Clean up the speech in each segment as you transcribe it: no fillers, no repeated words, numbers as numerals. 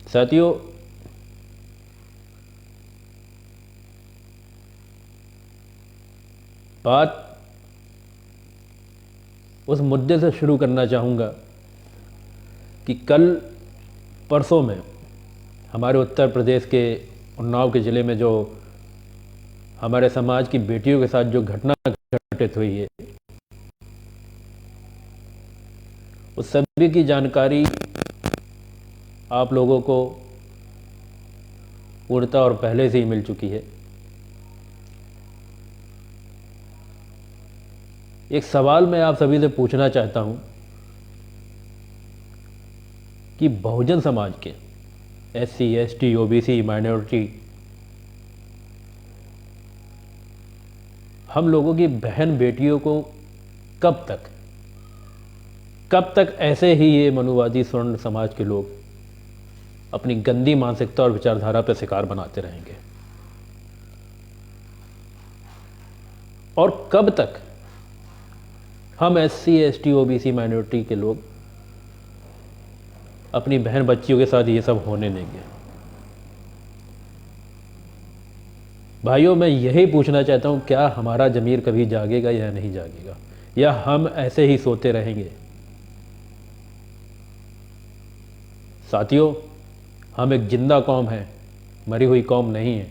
साथियों, बात उस मुद्दे से शुरू करना चाहूँगा कि कल परसों में हमारे उत्तर प्रदेश के उन्नाव के ज़िले में जो हमारे समाज की बेटियों के साथ जो घटना घटित हुई है, उस सभी की जानकारी आप लोगों को पूर्णतः और पहले से ही मिल चुकी है। एक सवाल मैं आप सभी से पूछना चाहता हूं कि बहुजन समाज के SC, ST, OBC, माइनॉरिटी, हम लोगों की बहन बेटियों को कब तक ऐसे ही ये मनुवादी स्वर्ण समाज के लोग अपनी गंदी मानसिकता और विचारधारा पर शिकार बनाते रहेंगे? और कब तक हम SC, ST, OBC, माइनॉरिटी के लोग अपनी बहन बच्चियों के साथ ये सब होने देंगे? भाइयों, मैं यही पूछना चाहता हूं, क्या हमारा ज़मीर कभी जागेगा या नहीं जागेगा, या हम ऐसे ही सोते रहेंगे? साथियों, हम एक जिंदा कौम है, मरी हुई कौम नहीं है।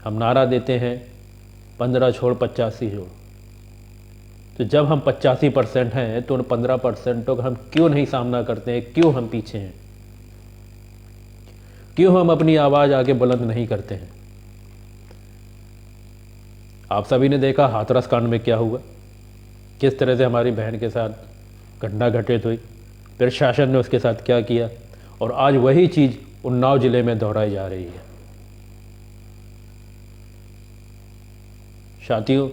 हम नारा देते हैं 15 छोड़ 85 छोड़, तो जब हम 85% हैं तो उन 15% का हम क्यों नहीं सामना करते हैं? क्यों हम पीछे हैं? क्यों हम अपनी आवाज़ आगे बुलंद नहीं करते हैं? आप सभी ने देखा हाथरस कांड में क्या हुआ, किस तरह से हमारी बहन के साथ घटना घटित हुई, फिर शासन ने उसके साथ क्या किया, और आज वही चीज़ उन्नाव ज़िले में दोहराई जा रही है। साथियों,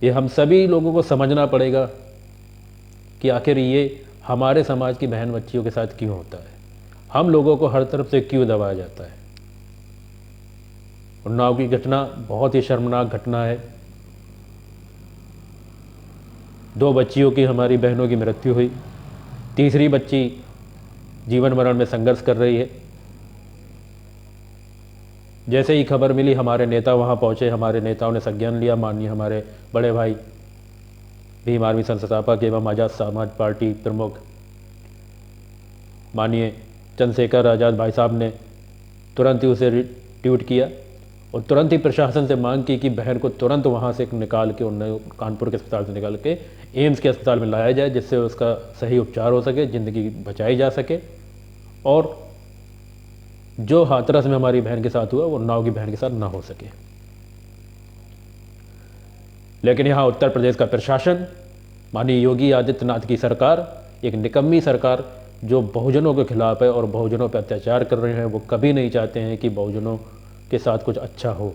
ये हम सभी लोगों को समझना पड़ेगा कि आखिर ये हमारे समाज की बहन बच्चियों के साथ क्यों होता है, हम लोगों को हर तरफ से क्यों दबाया जाता है। उन्नाव की घटना बहुत ही शर्मनाक घटना है। 2 बच्चियों की, हमारी बहनों की मृत्यु हुई। तीसरी बच्ची जीवन मरण में संघर्ष कर रही है। जैसे ही खबर मिली, हमारे नेता वहां पहुंचे, हमारे नेताओं ने संज्ञान लिया। माननीय हमारे बड़े भाई भीम आर्मी संस्थापक एवं आज़ाद समाज पार्टी प्रमुख माननीय चंद्रशेखर आज़ाद भाई साहब ने तुरंत ही उसे ट्वीट किया और तुरंत ही प्रशासन से मांग की कि बहन को तुरंत वहाँ से निकाल के, उन्हें कानपुर के अस्पताल से निकाल के एम्स के अस्पताल में लाया जाए, जिससे उसका सही उपचार हो सके, ज़िंदगी बचाई जा सके, और जो हाथरस में हमारी बहन के साथ हुआ वो उन्नाव की बहन के साथ ना हो सके। लेकिन यहाँ उत्तर प्रदेश का प्रशासन, माननीय योगी आदित्यनाथ की सरकार, एक निकम्मी सरकार जो बहुजनों के खिलाफ है और बहुजनों पर अत्याचार कर रहे हैं, वो कभी नहीं चाहते हैं कि बहुजनों के साथ कुछ अच्छा हो।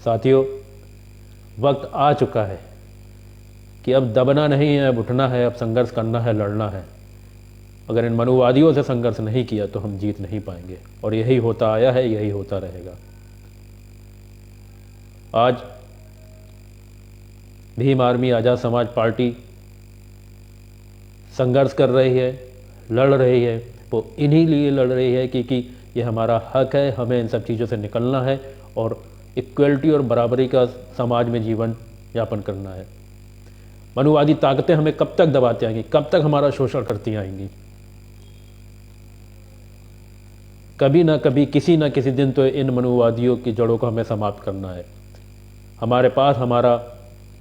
साथियों, वक्त आ चुका है कि अब दबना नहीं है, अब उठना है, अब संघर्ष करना है, लड़ना है। अगर इन मनुवादियों से संघर्ष नहीं किया तो हम जीत नहीं पाएंगे, और यही होता आया है, यही होता रहेगा। आज भीम आर्मी आज़ाद समाज पार्टी संघर्ष कर रही है, लड़ रही है, वो इन्हीं लिए लड़ रही है क्योंकि ये हमारा हक है, हमें इन सब चीज़ों से निकलना है और इक्वलिटी और बराबरी का समाज में जीवन यापन करना है। मनुवादी ताकतें हमें कब तक दबाती आएंगी, कब तक हमारा शोषण करती आएंगी? कभी ना कभी, किसी ना किसी दिन तो इन मनुवादियों की जड़ों को हमें समाप्त करना है। हमारे पास हमारा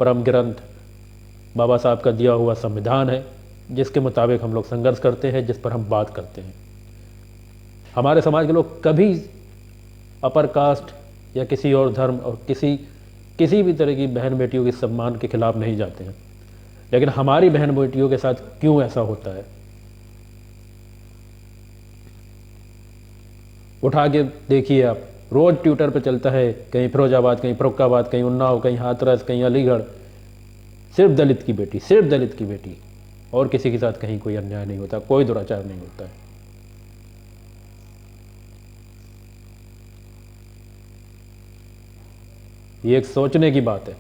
परम ग्रंथ बाबा साहब का दिया हुआ संविधान है, जिसके मुताबिक हम लोग संघर्ष करते हैं, जिस पर हम बात करते हैं। हमारे समाज के लोग कभी अपर कास्ट या किसी और धर्म और किसी भी तरह की बहन बेटियों के सम्मान के खिलाफ नहीं जाते हैं, लेकिन हमारी बहन बेटियों के साथ क्यों ऐसा होता है? उठा के देखिए आप, रोज ट्विटर पे चलता है, कहीं फिरोजाबाद, कहीं फर्रुखाबाद, कहीं उन्नाव, कहीं हाथरस, कहीं अलीगढ़, सिर्फ दलित की बेटी, सिर्फ दलित की बेटी, और किसी के साथ कहीं कोई अन्याय नहीं होता, कोई दुराचार नहीं होता है। ये एक सोचने की बात है।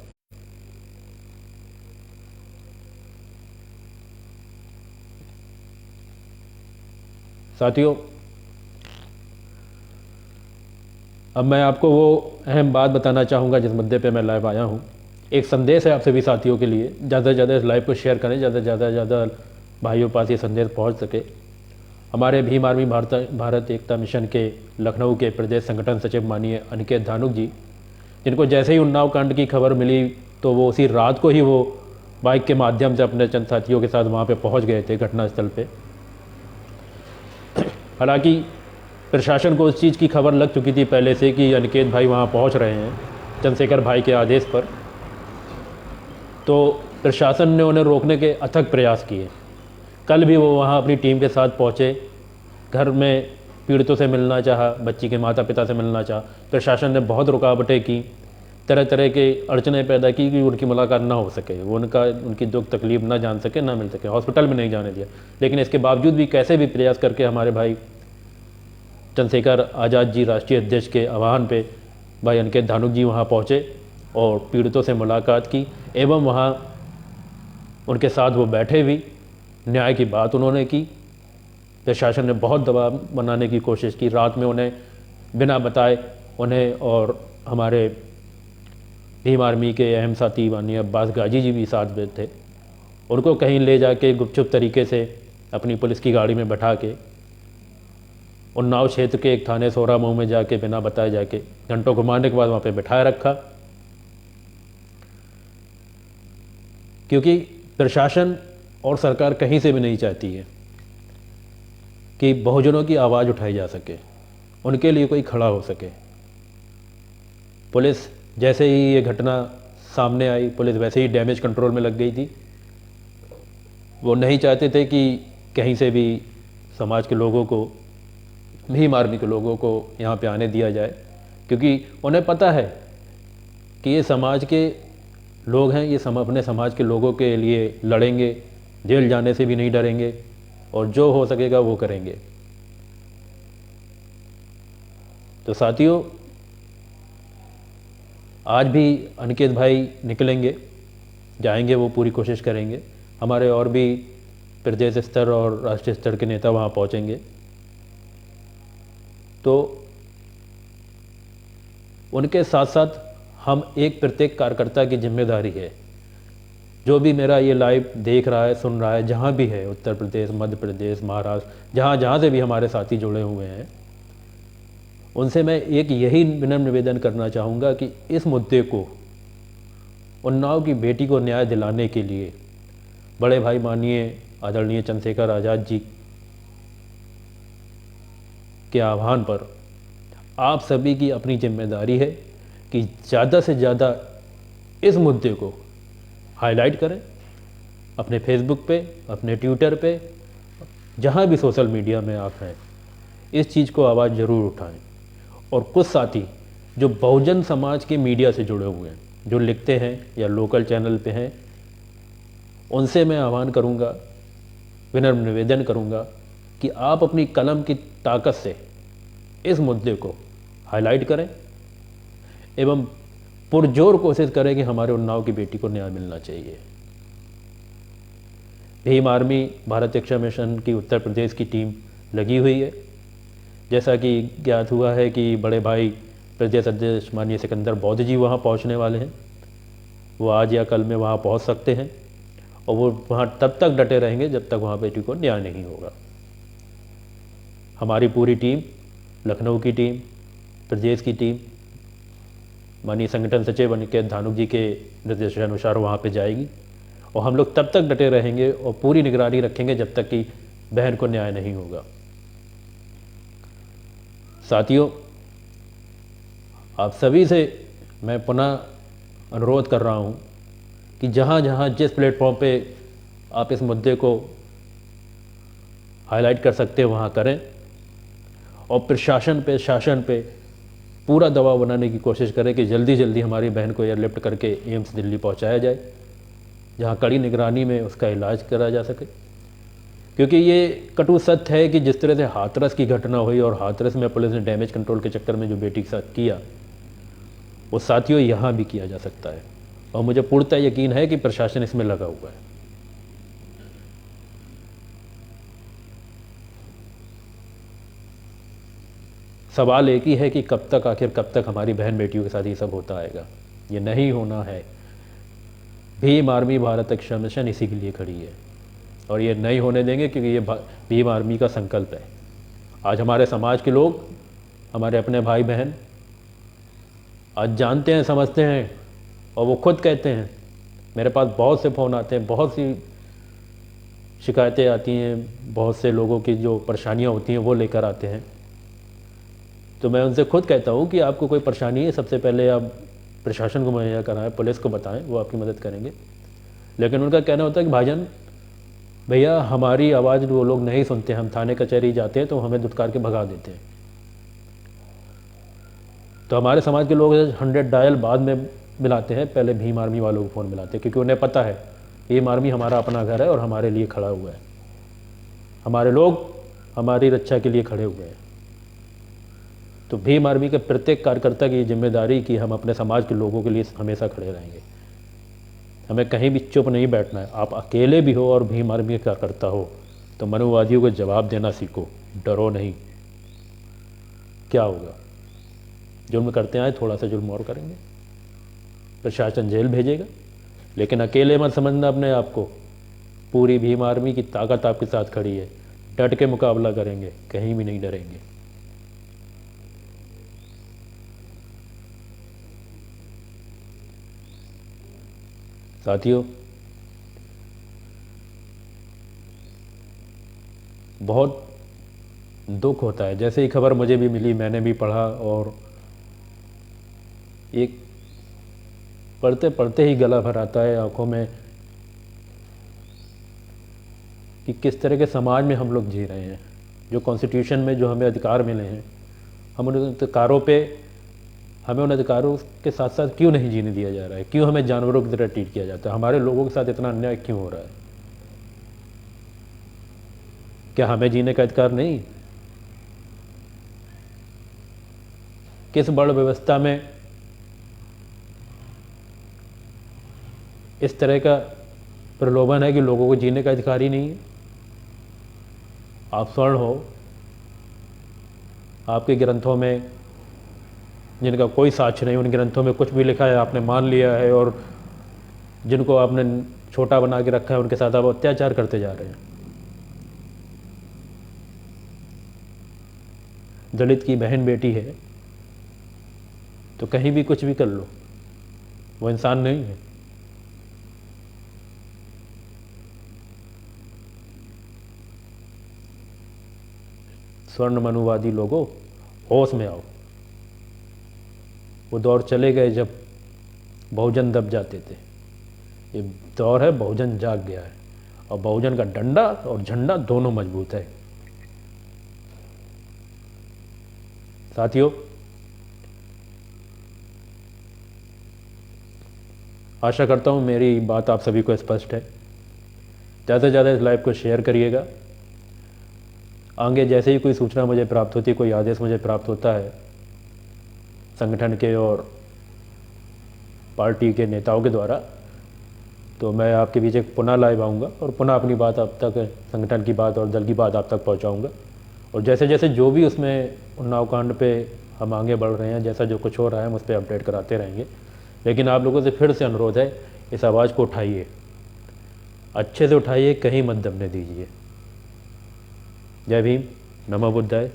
साथियों, अब मैं आपको वो अहम बात बताना चाहूँगा जिस मुद्दे पे मैं लाइव आया हूँ। एक संदेश है आप सभी साथियों के लिए, ज़्यादा से ज़्यादा इस लाइव को शेयर करें, ज़्यादा भाइयों पास ये संदेश पहुँच सके। हमारे भीम आर्मी भारत एकता मिशन के लखनऊ के प्रदेश संगठन सचिव माननीय अनिकेत धानुक जी, जिनको जैसे ही उन्नाव कांड की खबर मिली तो वो उसी रात को ही वो बाइक के माध्यम से अपने चंद साथियों के साथ वहाँ पे पहुँच गए थे घटनास्थल पे। हालांकि प्रशासन को उस चीज़ की खबर लग चुकी थी पहले से कि अनिकेत भाई वहाँ पहुँच रहे हैं चंद्रशेखर भाई के आदेश पर, तो प्रशासन ने उन्हें रोकने के अथक प्रयास किए। कल भी वो वहाँ अपनी टीम के साथ पहुँचे, घर में पीड़ितों से मिलना चाहा, बच्ची के माता पिता से मिलना चाहा। प्रशासन ने बहुत रुकावटें की, तरह तरह के अड़चने पैदा की कि उनकी मुलाकात ना हो सके, वो उनकी दुख तकलीफ ना जान सके, ना मिल सके, हॉस्पिटल में नहीं जाने दिया। लेकिन इसके बावजूद भी कैसे भी प्रयास करके हमारे भाई चंद्रशेखर आज़ाद जी राष्ट्रीय अध्यक्ष के आह्वान पे भाई अनिकेत धानुक जी वहाँ पहुँचे और पीड़ितों से मुलाकात की एवं वहाँ उनके साथ वो बैठे भी, न्याय की बात उन्होंने की। प्रशासन ने बहुत दबाव बनाने की कोशिश की, रात में उन्हें बिना बताए उन्हें और हमारे भीम आर्मी के अहम साथी माननीय अब्बास गाजी जी भी साथ में थे, उनको कहीं ले जाके गुपचुप तरीके से अपनी पुलिस की गाड़ी में बैठा के उन्नाव क्षेत्र के एक थाने सोरामऊ में जाके बिना बताए जाके घंटों घुमाने के बाद वहाँ पे बिठाए रखा। क्योंकि प्रशासन और सरकार कहीं से भी नहीं चाहती है कि बहुजनों की आवाज़ उठाई जा सके, उनके लिए कोई खड़ा हो सके। पुलिस जैसे ही ये घटना सामने आई, पुलिस वैसे ही डैमेज कंट्रोल में लग गई थी। वो नहीं चाहते थे कि कहीं से भी समाज के लोगों को, भीम आर्मी के लोगों को यहाँ पे आने दिया जाए, क्योंकि उन्हें पता है कि ये समाज के लोग हैं, ये अपने समाज के लोगों के लिए लड़ेंगे, जेल जाने से भी नहीं डरेंगे और जो हो सकेगा वो करेंगे। तो साथियों, आज भी अनिकेत भाई निकलेंगे, जाएंगे, वो पूरी कोशिश करेंगे। हमारे और भी प्रदेश स्तर और राष्ट्रीय स्तर के नेता वहाँ पहुँचेंगे। तो उनके साथ साथ हम एक प्रत्येक कार्यकर्ता की जिम्मेदारी है, जो भी मेरा ये लाइव देख रहा है, सुन रहा है, जहाँ भी है, उत्तर प्रदेश, मध्य प्रदेश, महाराष्ट्र, जहाँ से भी हमारे साथी जुड़े हुए हैं, उनसे मैं एक यही विनम्र निवेदन करना चाहूँगा कि इस मुद्दे को, उन्नाव की बेटी को न्याय दिलाने के लिए बड़े भाई माननीय आदरणीय चंद्रशेखर आज़ाद जी के आह्वान पर आप सभी की अपनी जिम्मेदारी है कि ज़्यादा से ज़्यादा इस मुद्दे को हाईलाइट करें, अपने फेसबुक पे, अपने ट्विटर पे, जहाँ भी सोशल मीडिया में आप हैं, इस चीज़ को आवाज़ ज़रूर उठाएं। और कुछ साथी जो बहुजन समाज के मीडिया से जुड़े हुए हैं, जो लिखते हैं या लोकल चैनल पे हैं, उनसे मैं आह्वान करूँगा, विनम्र निवेदन करूँगा कि आप अपनी कलम की ताकत से इस मुद्दे को हाईलाइट करें एवं पुरजोर कोशिश करें कि हमारे उन्नाव की बेटी को न्याय मिलना चाहिए। भीम आर्मी भारत एकता मिशन की उत्तर प्रदेश की टीम लगी हुई है। जैसा कि ज्ञात हुआ है कि बड़े भाई प्रदेश अध्यक्ष माननीय सिकंदर बौद्ध जी वहाँ पहुँचने वाले हैं। वो आज या कल में वहाँ पहुँच सकते हैं और वो वहाँ तब तक डटे रहेंगे जब तक वहाँ बेटी को न्याय नहीं होगा। हमारी पूरी टीम, लखनऊ की टीम, प्रदेश की टीम, माननीय संगठन सचिव अनिकेत धानुक जी के निर्देशानुसार वहाँ पे जाएगी और हम लोग तब तक डटे रहेंगे और पूरी निगरानी रखेंगे जब तक कि बहन को न्याय नहीं होगा। साथियों, आप सभी से मैं पुनः अनुरोध कर रहा हूँ कि जहाँ जहाँ जिस प्लेटफॉर्म पे आप इस मुद्दे को हाईलाइट कर सकते हैं वहाँ करें और प्रशासन पे, शासन पे पूरा दबाव बनाने की कोशिश करें कि जल्दी जल्दी हमारी बहन को एयरलिफ्ट करके एम्स दिल्ली पहुँचाया जाए, जहाँ कड़ी निगरानी में उसका इलाज करा जा सके। क्योंकि ये कटु सत्य है कि जिस तरह से हाथरस की घटना हुई और हाथरस में पुलिस ने डैमेज कंट्रोल के चक्कर में जो बेटी के साथ किया, वो साथियों यहाँ भी किया जा सकता है और मुझे पूर्णतः यकीन है कि प्रशासन इसमें लगा हुआ है। सवाल एक ही है कि कब तक, आखिर कब तक हमारी बहन बेटियों के साथ ये सब होता आएगा। ये नहीं होना है। Bhim army Bharat action mission इसी के लिए खड़ी है और ये नहीं होने देंगे, क्योंकि ये भीम आर्मी का संकल्प है। आज हमारे समाज के लोग, हमारे अपने भाई बहन आज जानते हैं, समझते हैं और वो खुद कहते हैं। मेरे पास बहुत से फ़ोन आते हैं, बहुत सी शिकायतें आती हैं, बहुत से लोगों की जो परेशानियां होती हैं वो लेकर आते हैं। तो मैं उनसे खुद कहता हूँ कि आपको कोई परेशानी है, सबसे पहले आप प्रशासन को मुहैया कराएं, पुलिस को बताएं, वो आपकी मदद करेंगे। लेकिन उनका कहना होता है कि भाईजान, भैया हमारी आवाज़ वो लोग नहीं सुनते, हम थाने कचहरी जाते हैं तो हमें दुत्कार के भगा देते हैं। तो हमारे समाज के लोग 100 डायल बाद में मिलाते हैं, पहले भीम आर्मी वालों को फ़ोन मिलाते हैं, क्योंकि उन्हें पता है भीम आर्मी हमारा अपना घर है और हमारे लिए खड़ा हुआ है। हमारे लोग हमारी रक्षा के लिए खड़े हुए हैं। तो भीम आर्मी के प्रत्येक कार्यकर्ता की जिम्मेदारी कि हम अपने समाज के लोगों के लिए हमेशा खड़े रहेंगे। हमें कहीं भी चुप नहीं बैठना है। आप अकेले भी हो और भीम आर्मी का कार्यकर्ता हो तो मनुवादियों को जवाब देना सीखो, डरो नहीं। क्या होगा, जुल्म करते आए, थोड़ा सा जुल्म और करेंगे, प्रशासन जेल भेजेगा। लेकिन अकेले मत समझना अपने आप को, पूरी भीम आर्मी की ताकत आपके साथ खड़ी है। डट के मुकाबला करेंगे, कहीं भी नहीं डरेंगे। साथियों, बहुत दुख होता है। जैसे ही खबर मुझे भी मिली, मैंने भी पढ़ा और एक पढ़ते पढ़ते ही गला भर आता है आंखों में कि किस तरह के समाज में हम लोग जी रहे हैं। जो कॉन्स्टिट्यूशन में जो हमें अधिकार मिले हैं, हम उन अधिकारों पे, हमें उन अधिकारों के साथ साथ क्यों नहीं जीने दिया जा रहा है? क्यों हमें जानवरों की तरह ट्रीट किया जाता है? हमारे लोगों के साथ इतना अन्याय क्यों हो रहा है? क्या हमें जीने का अधिकार नहीं? किस बड़ व्यवस्था में इस तरह का प्रलोभन है कि लोगों को जीने का अधिकार ही नहीं है? आप स्वर्ण हो, आपके ग्रंथों में जिनका कोई साक्ष्य नहीं, उन ग्रंथों में कुछ भी लिखा है आपने मान लिया है, और जिनको आपने छोटा बना के रखा है उनके साथ आप अत्याचार करते जा रहे हैं। दलित की बहन बेटी है तो कहीं भी कुछ भी कर लो, वो इंसान नहीं है। स्वर्ण मनुवादी लोगों, होश में आओ। वो दौर चले गए जब बहुजन दब जाते थे। ये दौर है बहुजन जाग गया है, और बहुजन का डंडा और झंडा दोनों मजबूत है। साथियों, आशा करता हूँ मेरी बात आप सभी को स्पष्ट है। ज़्यादा से ज़्यादा इस लाइव को शेयर करिएगा। आगे जैसे ही कोई सूचना मुझे प्राप्त होती है, कोई आदेश मुझे प्राप्त होता है संगठन के और पार्टी के नेताओं के द्वारा, तो मैं आपके बीच एक पुनः लाइव आऊँगा और पुनः अपनी बात आप तक, संगठन की बात और दल की बात आप तक पहुँचाऊँगा। और जैसे जैसे जो भी उसमें उन्नाव कांड पे हम आगे बढ़ रहे हैं, जैसा जो कुछ हो रहा है हम उस पर अपडेट कराते रहेंगे। लेकिन आप लोगों से फिर से अनुरोध है, इस आवाज़ को उठाइए, अच्छे से उठाइए, कहीं मत दबने दीजिए। जय भीम, नमो बुद्धाय।